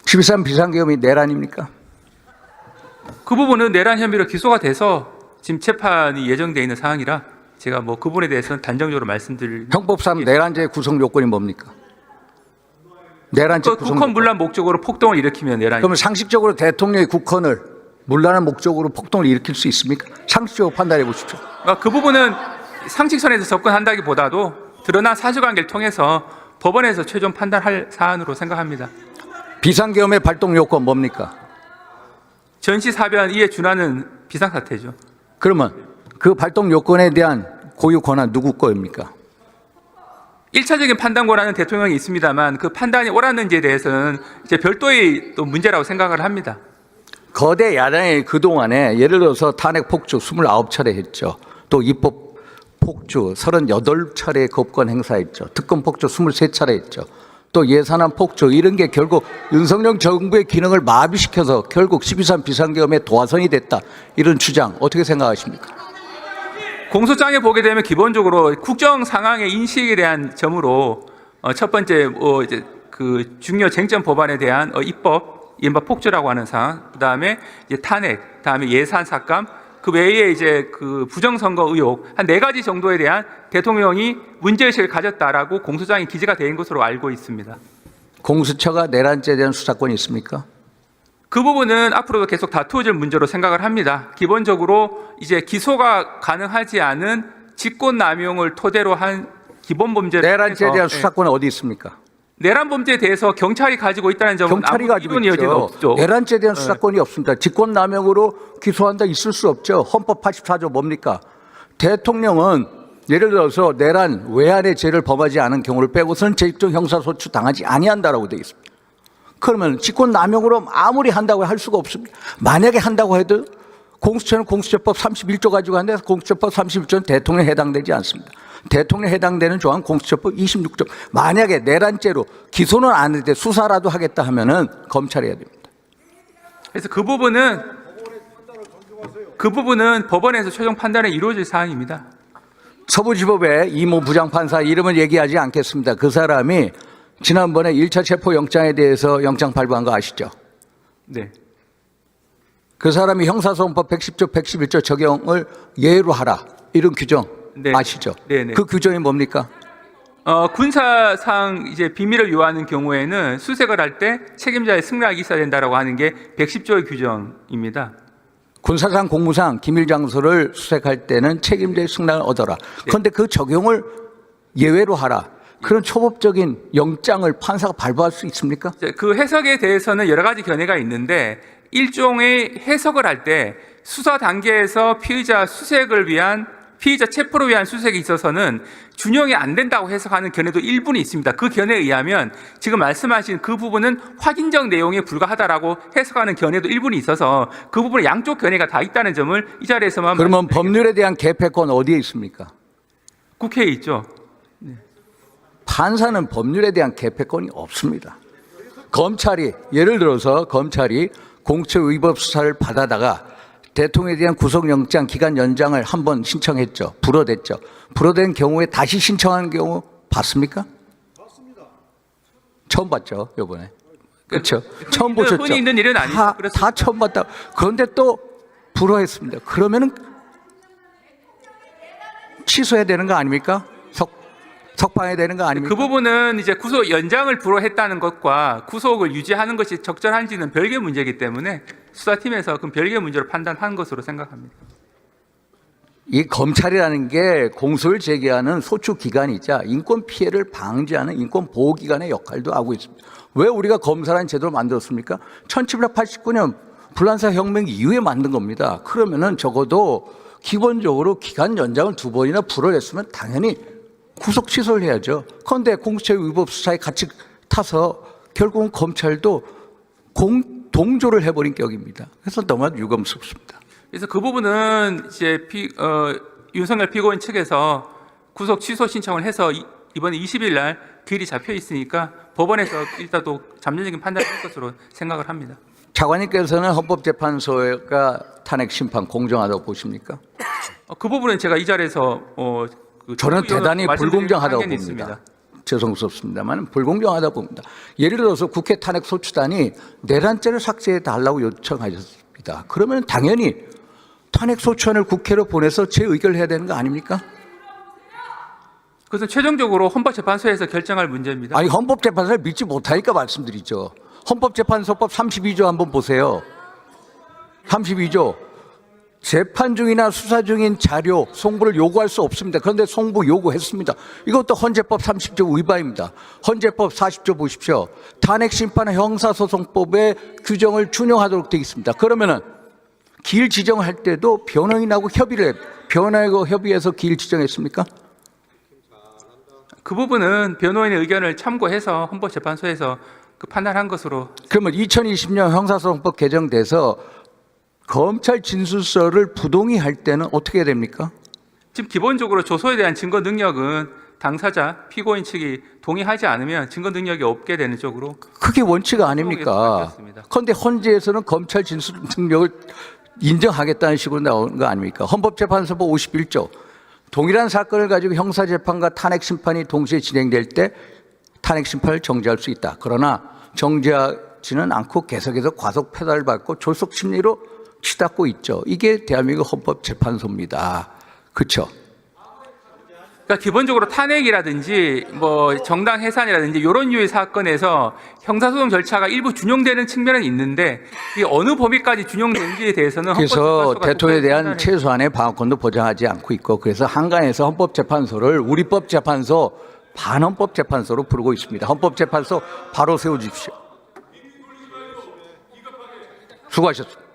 12.3 비상계엄이 내란입니까? 그 부분은 내란 혐의로 기소가 돼서 지금 재판이 예정되어 있는 상황이라 제가 뭐 그 부분에 대해서는 단정적으로 말씀드릴. 형법상 내란죄 구성 요건이 뭡니까? 내란죄 구성 국헌 요건. 문란 목적으로 폭동을 일으키면 내란. 그러면 상식적으로 대통령이 국헌을 문란한 목적으로 폭동을 일으킬 수 있습니까? 상식적으로 판단해 보십시오. 그 부분은 상식선에서 접근한다기보다도 드러난 사실관계를 통해서 법원에서 최종 판단할 사안으로 생각합니다. 비상계엄의 발동 요건 뭡니까? 전시사변 이에 준하는 비상사태죠. 그러면 그 발동 요건에 대한 고유 권한 누구 거입니까? 1차적인 판단 권한은 대통령이 있습니다만 그 판단이 옳았는지에 대해서는 이제 별도의 또 문제라고 생각을 합니다. 거대 야당이 그동안에 예를 들어서 탄핵 폭주 29차례 했죠. 또 입법 폭주 38차례 거부권 행사했죠. 특검 폭주 23차례 했죠. 또 예산안 폭주 이런 게 결국 윤석열 정부의 기능을 마비시켜서 결국 12.3 비상계엄의 도화선이 됐다. 이런 주장 어떻게 생각하십니까? 공소장에 보게 되면 기본적으로 국정 상황의 인식에 대한 점으로 첫 번째 이제 그 중요 쟁점 법안에 대한 입법, 이른바 폭주라고 하는 사항, 그다음에 이제 탄핵, 그다음에 예산 삭감, 그 외에 이제 그 부정선거 의혹 한 4가지 정도에 대한 대통령이 문제의식을 가졌다라고 공소장에 기재가 된 것으로 알고 있습니다. 공수처가 내란죄에 대한 수사권이 있습니까? 그 부분은 앞으로도 계속 다투어질 문제로 생각을 합니다. 기본적으로 이제 기소가 가능하지 않은 직권남용을 토대로 한 기본 범죄를 내란죄에 대한 수사권은 어디 있습니까? 내란 범죄에 대해서 경찰이 가지고 있다는 점은 경찰이 가지고 이론이 어디도 있죠. 없죠. 내란죄에 대한 수사권이 없습니다. 직권남용으로 기소한다 있을 수 없죠. 헌법 84조 뭡니까? 대통령은 예를 들어서 내란 외환의 죄를 범하지 않은 경우를 빼고서는 죄익적 형사소추 당하지 아니한다라고 되어 있습니다. 그러면 직권남용으로 아무리 한다고 할 수가 없습니다. 만약에 한다고 해도 공수처는 공수처법 31조 가지고 하는데 공수처법 31조는 대통령에 해당되지 않습니다. 대통령에 해당되는 조항 공수처법 26조. 만약에 내란죄로 기소는 안 했는데 수사라도 하겠다 하면은 검찰이 해야 됩니다. 그래서 그 부분은 법원에서 최종 판단이 이루어질 사항입니다. 서부지법의 이모 부장판사 이름은 얘기하지 않겠습니다. 그 사람이 지난번에 1차 체포영장에 대해서 영장 발부한 거 아시죠? 네. 그 사람이 형사소송법 110조, 111조 적용을 예외로 하라. 이런 규정 네. 아시죠? 네네. 그 규정이 뭡니까? 군사상 이제 비밀을 요하는 경우에는 수색을 할 때 책임자의 승낙이 있어야 된다라고 하는 게 110조의 규정입니다. 군사상 공무상 기밀 장소를 수색할 때는 책임자의 승낙을 얻어라. 그런데 그 적용을 예외로 하라. 그런 초법적인 영장을 판사가 발부할 수 있습니까? 그 해석에 대해서는 여러 가지 견해가 있는데 일종의 해석을 할 때 수사 단계에서 피의자 체포를 위한 수색에 있어서는 준용이 안 된다고 해석하는 견해도 일부는 있습니다. 그 견해에 의하면 지금 말씀하신 그 부분은 확인적 내용에 불과하다라고 해석하는 견해도 일부는 있어서 그 부분에 양쪽 견해가 다 있다는 점을 이 자리에서만 그러면 법률에 대한 개폐권 어디에 있습니까? 국회에 있죠. 판사는 법률에 대한 개폐권이 없습니다. 검찰이 예를 들어서 검찰이 공수처 위법 수사를 받아다가 대통령에 대한 구속영장 기간 연장을 한번 신청했죠. 불어댔죠. 불어된 경우에 다시 신청하는 경우 봤습니까? 봤습니다. 처음 봤죠, 이번에. 그렇죠. 처음 보셨죠. 흔히 있는 일은 아니죠. 다 처음 봤다. 그런데 또 불어했습니다. 그러면은 취소해야 되는 거 아닙니까? 석방해야 되는 거 아닙니까? 그 부분은 이제 구속 연장을 불허했다는 것과 구속을 유지하는 것이 적절한지는 별개의 문제이기 때문에 수사팀에서 그럼 별개의 문제로 판단한 것으로 생각합니다. 이 검찰이라는 게 공소를 제기하는 소추 기관이자 인권 피해를 방지하는 인권 보호 기관의 역할도 하고 있습니다. 왜 우리가 검사라는 제도를 만들었습니까? 1789년 불란사 혁명 이후에 만든 겁니다. 그러면은 적어도 기본적으로 기간 연장을 2번이나 불허했으면 당연히 구속 취소를 해야죠. 그런데 공수처 위법 수사에 같이 타서 결국은 검찰도 동조를 해버린 격입니다. 그래서 너무 유감스럽습니다. 그래서 그 부분은 이제 윤석열 피고인 측에서 구속 취소 신청을 해서 이번에 20일 날 기일이 잡혀 있으니까 법원에서 일단 또 잠재적인 판단을 할 것으로 생각을 합니다. 차관님께서는 헌법재판소가 탄핵 심판 공정하다고 보십니까? 그 부분은 제가 이 자리에서 저는 대단히 불공정하다고 봅니다. 있습니다. 죄송스럽습니다만 불공정하다 봅니다. 예를 들어서 국회 탄핵 소추단이 내란죄를 삭제해 달라고 요청하셨습니다. 그러면 당연히 탄핵 소추안을 국회로 보내서 재의결을 해야 되는 거 아닙니까? 그것은 최종적으로 헌법재판소에서 결정할 문제입니다. 아니 헌법재판소를 믿지 못하니까 말씀드리죠. 헌법재판소법 32조 한번 보세요. 32조. 재판 중이나 수사 중인 자료 송부를 요구할 수 없습니다. 그런데 송부 요구했습니다. 이것도 헌재법 30조 위반입니다. 헌재법 40조 보십시오. 탄핵심판 형사소송법의 규정을 준용하도록 되어 있습니다. 그러면은 기일 지정할 때도 변호인하고 협의를 해요. 변호인하고 협의해서 기일 지정했습니까? 그 부분은 변호인의 의견을 참고해서 헌법재판소에서 그 판단한 것으로. 그러면 2020년 형사소송법 개정돼서 검찰 진술서를 부동의할 때는 어떻게 해야 됩니까? 지금 기본적으로 조소에 대한 증거 능력은 당사자, 피고인 측이 동의하지 않으면 증거 능력이 없게 되는 쪽으로. 그게 원칙 아닙니까? 바뀌었습니다. 그런데 헌재에서는 검찰 진술 능력을 인정하겠다는 식으로 나오는 거 아닙니까? 헌법재판소법 51조. 동일한 사건을 가지고 형사재판과 탄핵심판이 동시에 진행될 때 탄핵심판을 정지할 수 있다. 그러나 정지하지는 않고 계속해서 과속 페달을 밟고 졸속 심리로 치닫고 있죠. 이게 대한민국 헌법재판소입니다. 그렇죠? 그러니까 기본적으로 탄핵이라든지 뭐 정당 해산이라든지 이런 류의 사건에서 형사소송 절차가 일부 준용되는 측면은 있는데 이 어느 범위까지 준용되는지에 대해서는 그래서 헌법재판소가 대통령에 대한 판단을 최소한의 방어권도 보장하지 않고 있고 그래서 한간에서 헌법재판소를 우리법재판소 반헌법재판소로 부르고 있습니다. 헌법재판소 바로 세워주십시오. 수고하셨습니다.